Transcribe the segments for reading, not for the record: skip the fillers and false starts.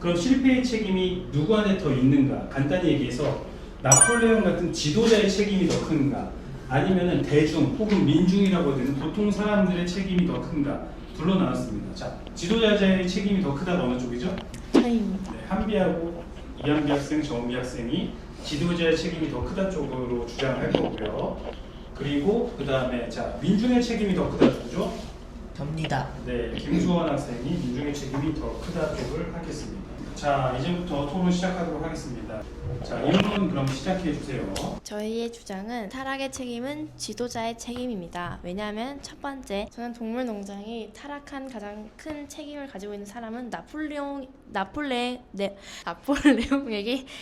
그럼 실패의 책임이 누구한테 더 있는가? 간단히 얘기해서 나폴레옹 같은 지도자의 책임이 더 큰가? 아니면은 대중 혹은 민중이라고 하는 보통 사람들의 책임이 더 큰가? 둘로 나눴습니다. 자, 지도자의 책임이 더 크다 어느 쪽이죠? 저희입니다. 네, 한비하고 이한비 학생, 정은비 학생이 지도자의 책임이 더 크다 쪽으로 주장할 거고요. 그리고 그 다음에 자 민중의 책임이 더 크다 쪽이죠? 접니다. 네, 김수원 학생이 민중의 책임이 더 크다 쪽을 하겠습니다. 자, 이제부터 토론 시작하도록 하겠습니다. 자, 이분 그럼 시작해 주세요. 저희의 주장은 타락의 책임은 지도자의 책임입니다. 왜냐하면 첫 번째, 저는 동물농장이 타락한 가장 큰 책임을 가지고 있는 사람은 나폴레옹에게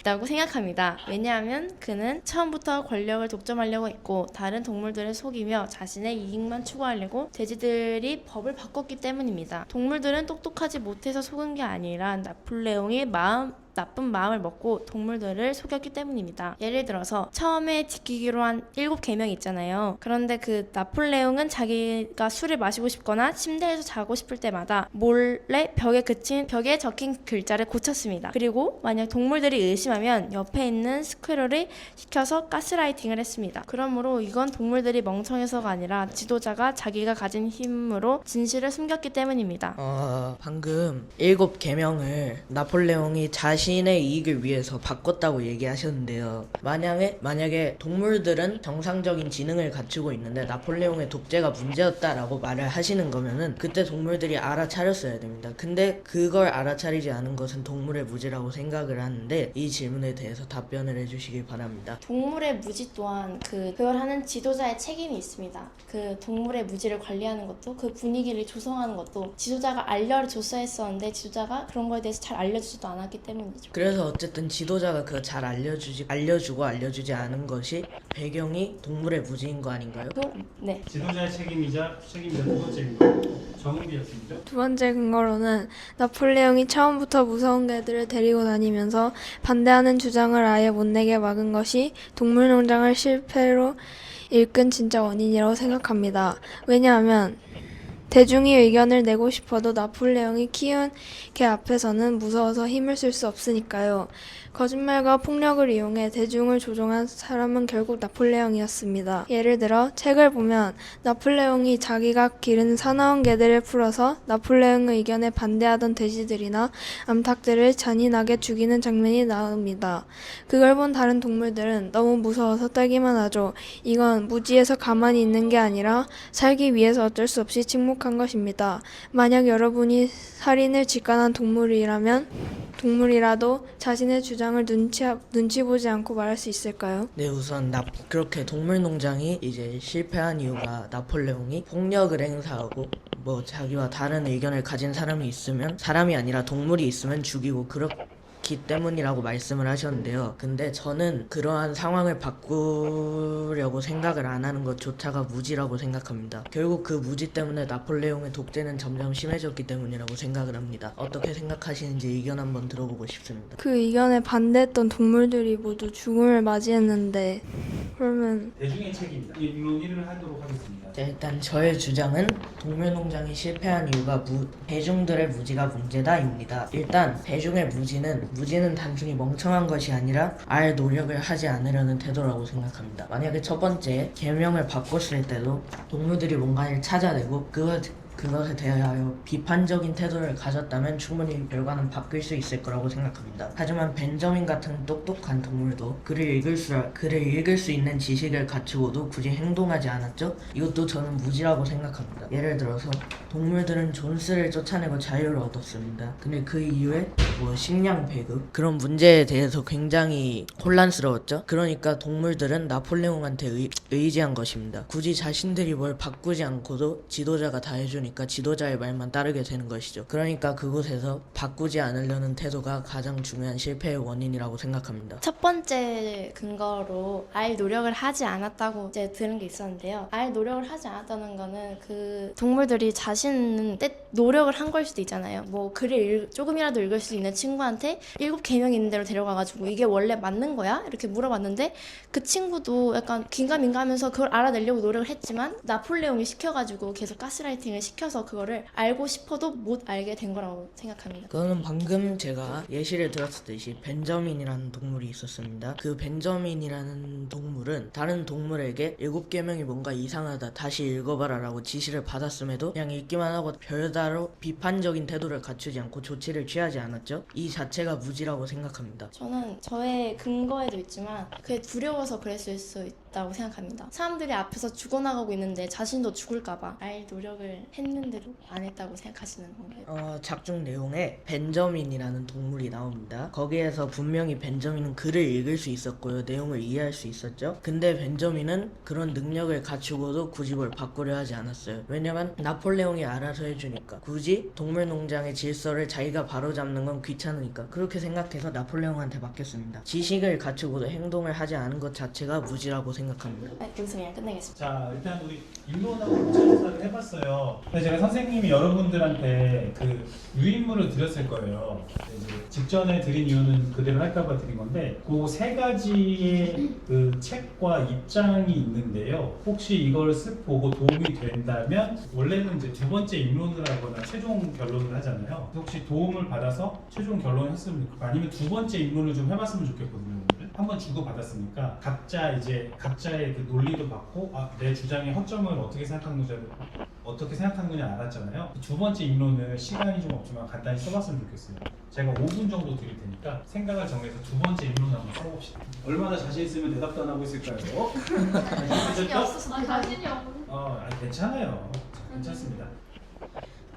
있다고 생각합니다. 왜냐하면 그는 처음부터 권력을 독점하려고 했고 다른 동물들을 속이며 자신의 이익만 추구하려고 돼지들이 법을 바꿨기 때문입니다. 동물들은 똑똑하지 못해서 속은 게 아니라 나폴레옹이 나쁜 마음을 먹고 동물들을 속였기 때문입니다. 예를 들어서 처음에 지키기로 한 7계명이 있잖아요. 그런데 그 나폴레옹은 자기가 술을 마시고 싶거나 침대에서 자고 싶을 때마다 몰래 벽에 적힌 글자를 고쳤습니다. 그리고 만약 동물들이 의심하면 옆에 있는 스퀘러를 시켜서 가스라이팅을 했습니다. 그러므로 이건 동물들이 멍청해서가 아니라 지도자가 자기가 가진 힘으로 진실을 숨겼기 때문입니다. 방금 7계명을 나폴레옹이 자신의 이익을 위해서 바꿨다고 얘기하셨는데요. 만약에 동물들은 정상적인 지능을 갖추고 있는데 나폴레옹의 독재가 문제였다라고 말을 하시는 거면은 그때 동물들이 알아차렸어야 됩니다. 근데 그걸 알아차리지 않은 것은 동물의 무지라고 생각을 하는데 이 질문에 대해서 답변을 해주시길 바랍니다. 동물의 무지 또한 그걸 하는 지도자의 책임이 있습니다. 그 동물의 무지를 관리하는 것도 그 분위기를 조성하는 것도 지도자가 알려줬어야 했었는데 지도자가 그런 거에 대해서 잘 알려주지도 않았기 때문이죠. 그래서 어쨌든 지도자가 그거 잘 알려주고 알려주지 않은 것이 배경이 동물의 무지인 거 아닌가요? 네. 지도자의 책임이자 두 번째입니다. 정은비였습니다. 두 번째 근거로는 나폴레옹이 처음부터 무서운 개들을 데리고 다니면서 반대하는 주장을 아예 못 내게 막은 것이 동물농장을 실패로 이끈 진짜 원인이라고 생각합니다. 왜냐하면 대중이 의견을 내고 싶어도 나폴레옹이 키운 개 앞에서는 무서워서 힘을 쓸 수 없으니까요. 거짓말과 폭력을 이용해 대중을 조종한 사람은 결국 나폴레옹이었습니다. 예를 들어 책을 보면 나폴레옹이 자기가 기른 사나운 개들을 풀어서 나폴레옹의 의견에 반대하던 돼지들이나 암탉들을 잔인하게 죽이는 장면이 나옵니다. 그걸 본 다른 동물들은 너무 무서워서 떨기만 하죠. 이건 무지에서 가만히 있는 게 아니라 살기 위해서 어쩔 수 없이 침묵한 것입니다. 만약 여러분이 살인을 직관한 동물이라도 자신의 주장을 눈치 보지 않고 말할 수 있을까요? 네, 우선 그렇게 동물농장이 이제 실패한 이유가 나폴레옹이 폭력을 행사하고 자기와 다른 의견을 가진 사람이 있으면 사람이 아니라 동물이 있으면 죽이고 그렇기 때문이라고 말씀을 하셨는데요. 근데 저는 그러한 상황을 바꾸려고 생각을 안 하는 것조차가 무지라고 생각합니다. 결국 그 무지 때문에 나폴레옹의 독재는 점점 심해졌기 때문이라고 생각을 합니다. 어떻게 생각하시는지 의견 한번 들어보고 싶습니다. 그 의견에 반대했던 동물들이 모두 죽음을 맞이했는데 그러면 대중의 책임이다. 이 논의를 하도록 하겠습니다. 네, 일단 저의 주장은 동물농장이 실패한 이유가 대중들의 무지가 문제다입니다. 일단 대중의 무지는 단순히 멍청한 것이 아니라 알 노력을 하지 않으려는 태도라고 생각합니다. 만약에 첫 번째 계명을 바꿨을 때도 동물들이 뭔가를 찾아내고 그것에 대하여 비판적인 태도를 가졌다면 충분히 결과는 바뀔 수 있을 거라고 생각합니다. 하지만 벤저민 같은 똑똑한 동물도 글을 읽을 수 있는 지식을 갖추고도 굳이 행동하지 않았죠? 이것도 저는 무지라고 생각합니다. 예를 들어서 동물들은 존스를 쫓아내고 자유를 얻었습니다. 근데 그 이후에 식량 배급 그런 문제에 대해서 굉장히 혼란스러웠죠? 그러니까 동물들은 나폴레옹한테 의지한 것입니다. 굳이 자신들이 뭘 바꾸지 않고도 지도자가 다 해주니까 지도자의 말만 따르게 되는 것이죠. 그러니까 그곳에서 바꾸지 않으려는 태도가 가장 중요한 실패의 원인이라고 생각합니다. 첫 번째 근거로 알 노력을 하지 않았다고 이제 들은 게 있었는데요. 알 노력을 하지 않았다는 거는 그 동물들이 자신은 노력을 한 걸 수도 있잖아요. 글을 조금이라도 읽을 수 있는 친구한테 7계명 있는 대로 데려가가지고 이게 원래 맞는 거야? 이렇게 물어봤는데 그 친구도 약간 긴가민가하면서 그걸 알아내려고 노력을 했지만 나폴레옹이 시켜가지고 계속 가스라이팅을 시켜서 그거를 알고 싶어도 못 알게 된 거라고 생각합니다. 그거는 방금 제가 예시를 들었듯이 벤저민이라는 동물이 있었습니다. 그 벤저민이라는 동물은 다른 동물에게 7계명이 뭔가 이상하다, 다시 읽어봐라 라고 지시를 받았음에도 그냥 읽기만 하고 별다로 비판적인 태도를 갖추지 않고 조치를 취하지 않았죠. 이 자체가 무지라고 생각합니다. 저는 저의 근거에도 있지만 그게 두려워서 그랬을 수 있다고 생각합니다. 사람들이 앞에서 죽어나가고 있는데 자신도 죽을까봐 알 노력을 했는데도 안 했다고 생각하시는 건가요? 작중 내용에 벤저민이라는 동물이 나옵니다. 거기에서 분명히 벤저민은 글을 읽을 수 있었고요, 내용을 이해할 수 있었죠. 근데 벤저민은 그런 능력을 갖추고도 굳이 뭘 바꾸려 하지 않았어요. 왜냐면 나폴레옹이 알아서 해주니까. 굳이 동물농장의 질서를 자기가 바로잡는 건 귀찮으니까 그렇게 생각해서 나폴레옹한테 맡겼습니다. 지식을 갖추고도 행동을 하지 않은 것 자체가 무지라고 생각합니다. 여기서 그냥 끝내겠습니다. 자, 일단 우리 인론하고 우차조사를 해봤어요. 근데 제가 선생님이 여러분들한테 그 유인물을 드렸을 거예요. 이제 직전에 드린 이유는 그대로 할까봐 드린 건데 그 세 가지의 그 책과 입장이 있는데요. 혹시 이걸 쓱 보고 도움이 된다면 원래는 이제 두 번째 입론을 하거나 최종 결론을 하잖아요. 혹시 도움을 받아서 최종 결론을 했으면 좋겠고 아니면 두 번째 입론을 좀 해봤으면 좋겠거든요. 한번 주고 받았으니까 각자의 그 논리도 받고 내 주장의 허점을 어떻게 생각하느냐 알았잖아요. 두 번째 입론을 시간이 좀 없지만 간단히 써봤으면 좋겠어요. 제가 5분 정도 드릴 테니까 생각을 정해서 두 번째 입론 한번 써봅시다. 얼마나 자신 있으면 대답도 안 하고 있을까요? 자신이 없어서 자신이 없는. 괜찮아요. 괜찮습니다.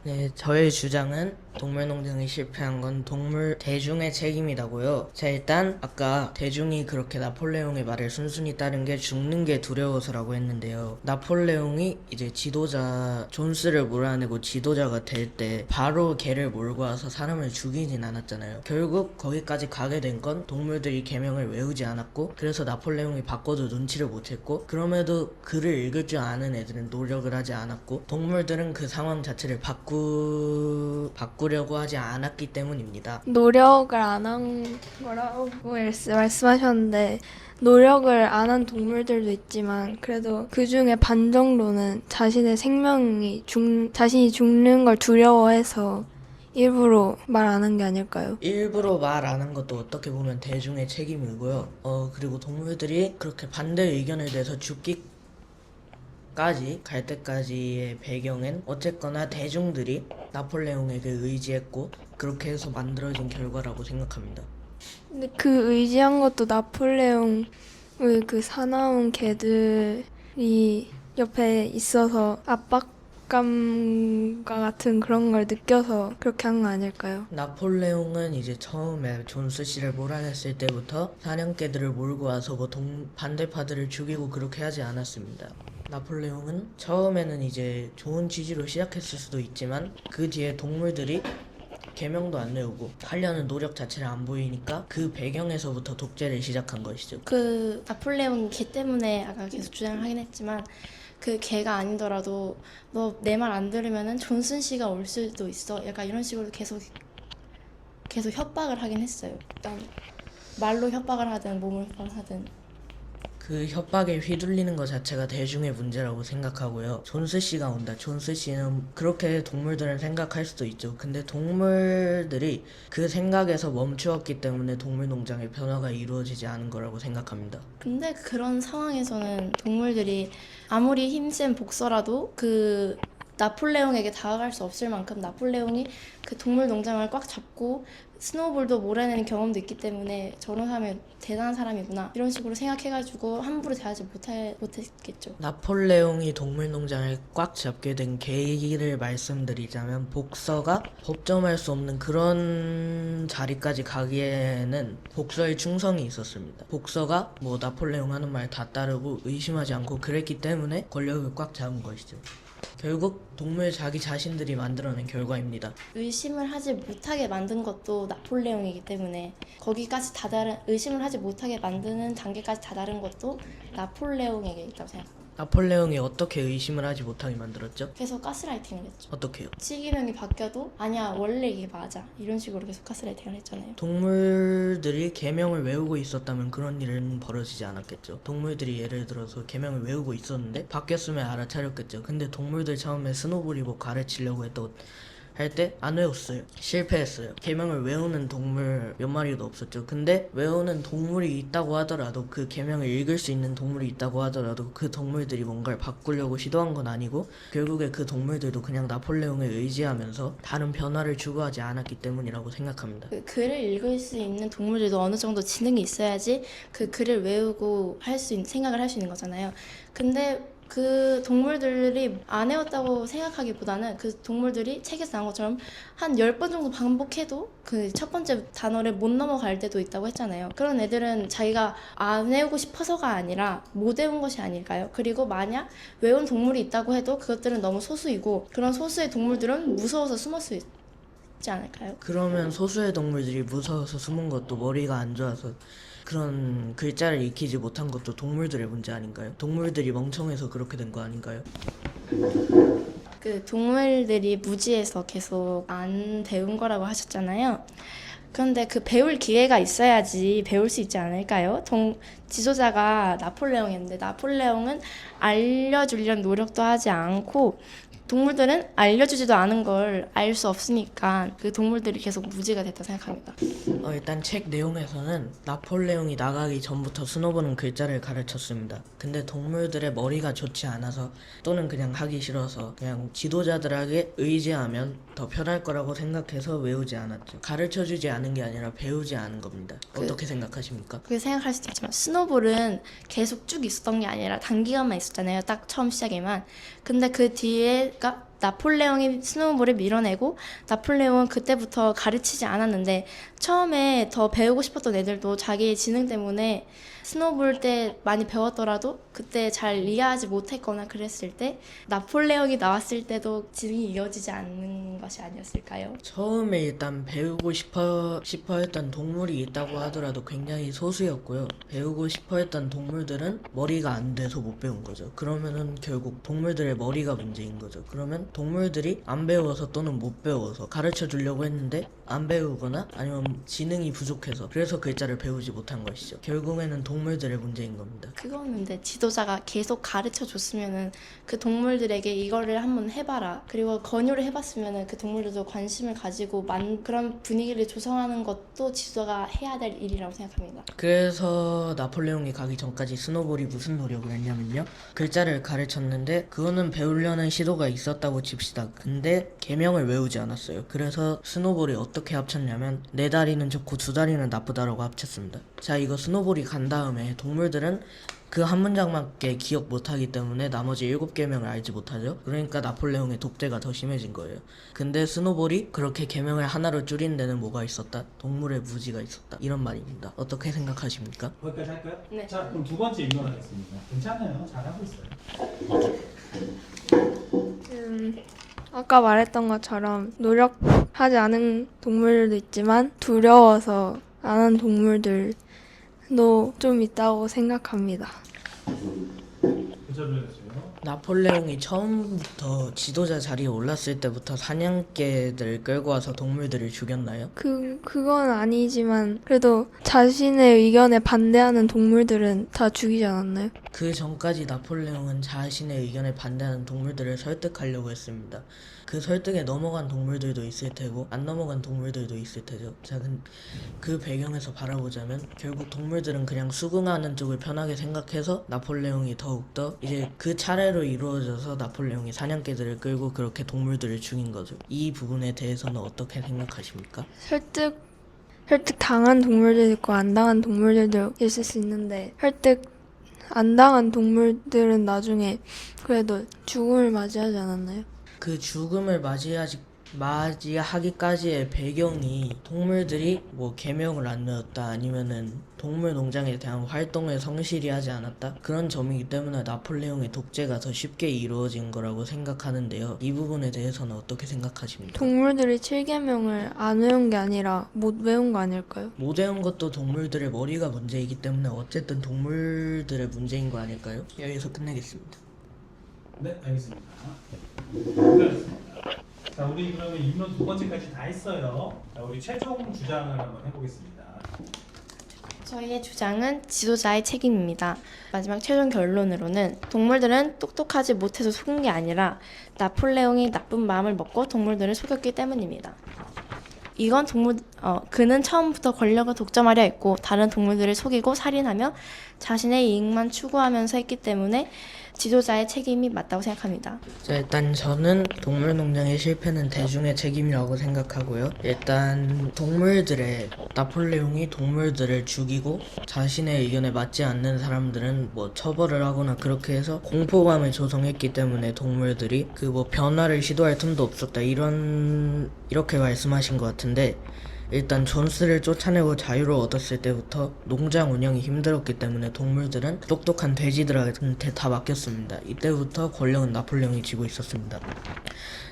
네, 저의 주장은 동물농장이 실패한 건 동물 대중의 책임이라고요. 자, 일단 아까 대중이 그렇게 나폴레옹의 말을 순순히 따른 게 죽는 게 두려워서라고 했는데요. 나폴레옹이 이제 지도자 존스를 몰아내고 지도자가 될 때 바로 걔를 몰고 와서 사람을 죽이진 않았잖아요. 결국 거기까지 가게 된 건 동물들이 계명을 외우지 않았고 그래서 나폴레옹이 바꿔도 눈치를 못 챘고 그럼에도 글을 읽을 줄 아는 애들은 노력을 하지 않았고 동물들은 그 상황 자체를 바꾸려고 하지 않았기 때문입니다. 노력을 안 한 거라고 말씀하셨는데 노력을 안 한 동물들도 있지만 그래도 그 중에 반 정도는 자신의 자신이 죽는 걸 두려워해서 일부러 말 안 한 게 아닐까요? 일부러 말 안 한 것도 어떻게 보면 대중의 책임이고요. 그리고 동물들이 그렇게 반대 의견을 내서 죽기까지 갈 때까지의 배경엔 어쨌거나 대중들이 나폴레옹에게 의지했고 그렇게 해서 만들어진 결과라고 생각합니다. 근데 그 의지한 것도 나폴레옹의 그 사나운 개들이 옆에 있어서 압박감과 같은 그런 걸 느껴서 그렇게 한 거 아닐까요? 나폴레옹은 이제 처음에 존스 씨를 몰아냈을 때부터 사냥개들을 몰고 와서 뭐 반대파들을 죽이고 그렇게 하지 않았습니다. 나폴레옹은 처음에는 이제 좋은 취지로 시작했을 수도 있지만 그 뒤에 동물들이 계명도 안 외우고 하려는 노력 자체를 안 보이니까 그 배경에서부터 독재를 시작한 것이죠. 그 나폴레옹 개 때문에 아까 계속 주장을 하긴 했지만 그 개가 아니더라도 너 내 말 안 들으면은 존슨 씨가 올 수도 있어. 약간 이런 식으로 계속 협박을 하긴 했어요. 일단 말로 협박을 하든 몸을 하든. 그 협박에 휘둘리는 것 자체가 대중의 문제라고 생각하고요. 존스 씨가 온다. 존스 씨는 그렇게 동물들은 생각할 수도 있죠. 근데 동물들이 그 생각에서 멈추었기 때문에 동물농장의 변화가 이루어지지 않은 거라고 생각합니다. 근데 그런 상황에서는 동물들이 아무리 힘센 복서라도 그 나폴레옹에게 다가갈 수 없을 만큼 나폴레옹이 그 동물 농장을 꽉 잡고 스노우볼도 몰아내는 경험도 있기 때문에 저런 사람이 대단한 사람이구나 이런 식으로 생각해가지고 함부로 대하지 못했겠죠. 나폴레옹이 동물농장을 꽉 잡게 된 계기를 말씀드리자면 복서가 법정할 수 없는 그런 자리까지 가기에는 복서의 충성이 있었습니다. 복서가 뭐 나폴레옹 하는 말 다 따르고 의심하지 않고 그랬기 때문에 권력을 꽉 잡은 것이죠. 결국 동물 자기 자신들이 만들어낸 결과입니다. 의심을 하지 못하게 만든 것도 나폴레옹이기 때문에 거기까지 다다른 의심을 하지 못하게 만드는 단계까지 다다른 것도 나폴레옹에게 있다고 생각합니다. 나폴레옹이 어떻게 의심을 하지 못하게 만들었죠? 계속 가스라이팅을 했죠. 어떻게요? 시기명이 바뀌어도 아니야 원래 이게 맞아 이런 식으로 계속 가스라이팅을 했잖아요. 동물들이 계명을 외우고 있었다면 그런 일은 벌어지지 않았겠죠. 동물들이 예를 들어서 계명을 외우고 있었는데 바뀌었으면 알아차렸겠죠. 근데 동물들 처음에 스노볼이 뭐 가르치려고 했던 할 때 안 외웠어요. 실패했어요. 계명을 외우는 동물 몇 마리도 없었죠. 근데 외우는 동물이 있다고 하더라도 그 계명을 읽을 수 있는 동물이 있다고 하더라도 그 동물들이 뭔가를 바꾸려고 시도한 건 아니고 결국에 그 동물들도 그냥 나폴레옹에 의지하면서 다른 변화를 추구하지 않았기 때문이라고 생각합니다. 그 글을 읽을 수 있는 동물들도 어느 정도 지능이 있어야지 그 글을 외우고 생각을 할 수 있는 거잖아요. 근데 그 동물들이 안 외웠다고 생각하기보다는 그 동물들이 책에서 나온 것처럼 한 10번 정도 반복해도 그 첫 번째 단어를 못 넘어갈 때도 있다고 했잖아요. 그런 애들은 자기가 안 외우고 싶어서가 아니라 못 외운 것이 아닐까요? 그리고 만약 외운 동물이 있다고 해도 그것들은 너무 소수이고 그런 소수의 동물들은 무서워서 숨을 수 있지 않을까요? 그러면 소수의 동물들이 무서워서 숨은 것도 머리가 안 좋아서 그런 글자를 익히지 못한 것도 동물들의 문제 아닌가요? 동물들이 멍청해서 그렇게 된 거 아닌가요? 그 동물들이 무지해서 계속 안 배운 거라고 하셨잖아요. 그런데 그 배울 기회가 있어야지 배울 수 있지 않을까요? 지도자가 나폴레옹이었는데 나폴레옹은 알려주려는 노력도 하지 않고 동물들은 알려주지도 않은 걸 알 수 없으니까 그 동물들이 계속 무지가 됐다 생각합니다. 일단 책 내용에서는 나폴레옹이 나가기 전부터 스노볼은 글자를 가르쳤습니다. 근데 동물들의 머리가 좋지 않아서 또는 그냥 하기 싫어서 그냥 지도자들에게 의지하면 더 편할 거라고 생각해서 외우지 않았죠. 가르쳐주지 않은 게 아니라 배우지 않은 겁니다. 어떻게 생각하십니까? 그렇게 생각할 수도 있지만 스노볼은 계속 쭉 있었던 게 아니라 단기간만 있었잖아요. 딱 처음 시작에만. 근데 그 뒤에가 나폴레옹이 스노우볼을 밀어내고 나폴레옹은 그때부터 가르치지 않았는데 처음에 더 배우고 싶었던 애들도 자기의 지능 때문에 스노우볼 때 많이 배웠더라도 그때 잘 이해하지 못했거나 그랬을 때 나폴레옹이 나왔을 때도 지능이 이어지지 않는 것이 아니었을까요? 처음에 일단 배우고 싶어 했던 동물이 있다고 하더라도 굉장히 소수였고요. 배우고 싶어 했던 동물들은 머리가 안 돼서 못 배운 거죠. 그러면은 결국 동물들의 머리가 문제인 거죠. 그러면 동물들이 안 배워서 또는 못 배워서 가르쳐 주려고 했는데 안 배우거나 아니면 지능이 부족해서 그래서 글자를 배우지 못한 것이죠. 결국에는 동물들의 문제인 겁니다. 그거는 근데 지도자가 계속 가르쳐 줬으면은 그 동물들에게 이거를 한번 해봐라. 그리고 권유를 해봤으면은 그 동물들도 관심을 가지고 그런 분위기를 조성하는 것도 지도자가 해야 될 일이라고 생각합니다. 그래서 나폴레옹이 가기 전까지 스노볼이 무슨 노력을 했냐면요. 글자를 가르쳤는데 그거는 배우려는 시도가 있었다고 칩시다. 근데 계명을 외우지 않았어요. 그래서 스노볼이 어떻게 합쳤냐면 네 다리는 좋고 두 다리는 나쁘다라고 합쳤습니다. 자, 이거 스노볼이 간 다음에 동물들은 그 한 문장밖에 기억 못하기 때문에 나머지 7계명을 알지 못하죠. 그러니까 나폴레옹의 독재가 더 심해진 거예요. 근데 스노볼이 그렇게 계명을 하나로 줄인 데는 뭐가 있었다? 동물의 무지가 있었다. 이런 말입니다. 어떻게 생각하십니까? 거기까지 할까요? 네. 자, 그럼 두 번째 인론하겠습니다. 괜찮아요. 잘하고 있어요. 아까 말했던 것처럼 노력하지 않은 동물들도 있지만 두려워서 안 한 동물들도 좀 있다고 생각합니다. 그저로였어요. 나폴레옹이 처음부터 지도자 자리에 올랐을 때부터 사냥개들 끌고 와서 동물들을 죽였나요? 그건 아니지만 그래도 자신의 의견에 반대하는 동물들은 다 죽이지 않았나요? 그 전까지 나폴레옹은 자신의 의견에 반대하는 동물들을 설득하려고 했습니다. 그 설득에 넘어간 동물들도 있을 테고 안 넘어간 동물들도 있을 테죠. 자, 그 배경에서 바라보자면 결국 동물들은 그냥 수긍하는 쪽을 편하게 생각해서 나폴레옹이 더욱더 이제 그 차례로 이루어져서 나폴레옹이 사냥개들을 끌고 그렇게 동물들을 죽인 거죠. 이 부분에 대해서는 어떻게 생각하십니까? 설득 당한 동물들도 있고 안 당한 동물들도 있을 수 있는데 설득 안 당한 동물들은 나중에 그래도 죽음을 맞이하지 않았나요? 그 죽음을 맞이하기까지의 배경이 동물들이 뭐 계명을 안 외웠다 아니면은 동물 농장에 대한 활동을 성실히 하지 않았다 그런 점이기 때문에 나폴레옹의 독재가 더 쉽게 이루어진 거라고 생각하는데요. 이 부분에 대해서는 어떻게 생각하십니까? 동물들이 7계명을 안 외운 게 아니라 못 외운 거 아닐까요? 못 외운 것도 동물들의 머리가 문제이기 때문에 어쨌든 동물들의 문제인 거 아닐까요? 여기서 끝내겠습니다. 네, 알겠습니다. 수고하셨습니다. 자, 우리 그러면 입론 두 번째까지 다 했어요. 자, 우리 최종 주장을 한번 해보겠습니다. 저희의 주장은 지도자의 책임입니다. 마지막 최종 결론으로는 동물들은 똑똑하지 못해서 속은 게 아니라 나폴레옹이 나쁜 마음을 먹고 동물들을 속였기 때문입니다. 이건 그는 처음부터 권력을 독점하려 했고 다른 동물들을 속이고 살인하며 자신의 이익만 추구하면서 했기 때문에 지도자의 책임이 맞다고 생각합니다. 자, 일단 저는 동물농장의 실패는 대중의 책임이라고 생각하고요. 일단 나폴레옹이 동물들을 죽이고 자신의 의견에 맞지 않는 사람들은 뭐 처벌을 하거나 그렇게 해서 공포감을 조성했기 때문에 동물들이 변화를 시도할 틈도 없었다, 이렇게 말씀하신 것 같은데, 일단 존스를 쫓아내고 자유를 얻었을 때부터 농장 운영이 힘들었기 때문에 동물들은 똑똑한 돼지들한테 다 맡겼습니다. 이때부터 권력은 나폴레옹이 쥐고 있었습니다.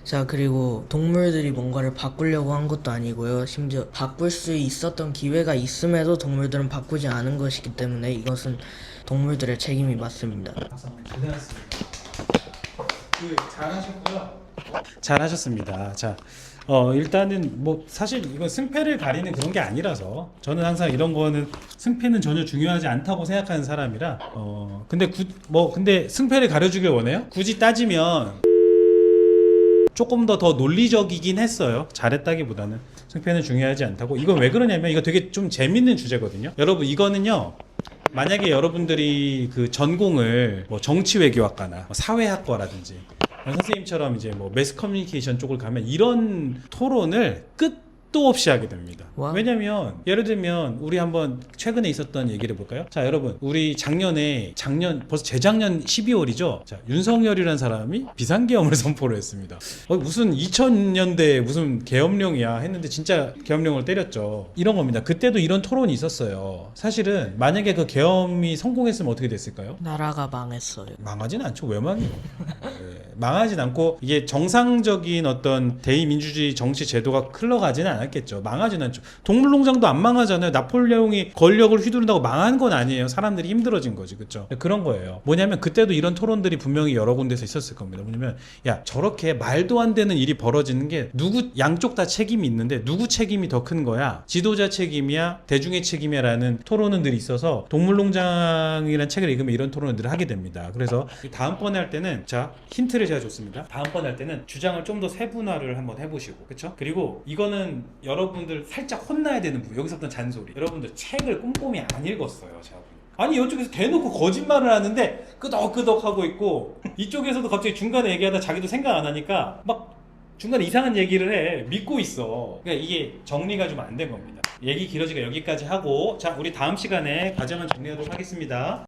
자, 그리고 동물들이 뭔가를 바꾸려고 한 것도 아니고요. 심지어 바꿀 수 있었던 기회가 있음에도 동물들은 바꾸지 않은 것이기 때문에 이것은 동물들의 책임이 맞습니다. 박사님 고생하셨습니다. 잘하셨고요. 잘하셨습니다. 자, 일단은 뭐 사실 이건 승패를 가리는 그런 게 아니라서 저는 항상 이런 거는 승패는 전혀 중요하지 않다고 생각하는 사람이라 근데 승패를 가려주길 원해요? 굳이 따지면 조금 더 논리적이긴 했어요. 잘했다기보다는 승패는 중요하지 않다고. 이건 왜 그러냐면 이거 되게 좀 재밌는 주제거든요. 여러분 이거는요. 만약에 여러분들이 그 전공을 뭐 정치외교학과나 사회학과라든지 선생님처럼 이제 뭐 매스 커뮤니케이션 쪽을 가면 이런 토론을 끝도 없이 하게 됩니다. 와. 왜냐면 예를 들면 우리 한번 최근에 있었던 얘기를 볼까요? 자, 여러분 우리 벌써 재작년 12월이죠. 자, 윤석열이라는 사람이 비상계엄을 선포를 했습니다. 무슨 2000년대 무슨 계엄령이야 했는데 진짜 계엄령을 때렸죠. 이런 겁니다. 그때도 이런 토론이 있었어요. 사실은 만약에 그 계엄이 성공했으면 어떻게 됐을까요? 나라가 망했어요. 망하진 않죠. 왜 망해요? 망하진 않고 이게 정상적인 어떤 대의민주주의 정치 제도가 흘러가지는 않았겠죠. 망하진 않죠. 동물농장도 안 망하잖아요. 나폴레옹이 권력을 휘두른다고 망한 건 아니에요. 사람들이 힘들어진 거지, 그렇죠? 그런 거예요. 뭐냐면 그때도 이런 토론들이 분명히 여러 군데서 있었을 겁니다. 뭐냐면 야, 저렇게 말도 안 되는 일이 벌어지는 게 양쪽 다 책임이 있는데 누구 책임이 더 큰 거야? 지도자 책임이야? 대중의 책임이야라는 토론은 늘 있어서 동물농장이라는 책을 읽으면 이런 토론을 늘 하게 됩니다. 그래서 다음번에 할 때는 자, 힌트를 제가 줬습니다. 다음번에 할 때는 주장을 좀 더 세분화를 한번 해보시고, 그렇죠? 그리고 이거는 여러분들 살짝 혼나야 되는 부분. 여기서부터 잔소리. 여러분들 책을 꼼꼼히 안 읽었어요, 제가. 아니 이쪽에서 대놓고 거짓말을 하는데 끄덕끄덕 하고 있고 이쪽에서도 갑자기 중간에 얘기하다 자기도 생각 안 하니까 막 중간에 이상한 얘기를 해. 믿고 있어. 그러니까 이게 정리가 좀 안 된 겁니다. 얘기 길어지니까 여기까지 하고, 자, 우리 다음 시간에 과정을 정리하도록 하겠습니다.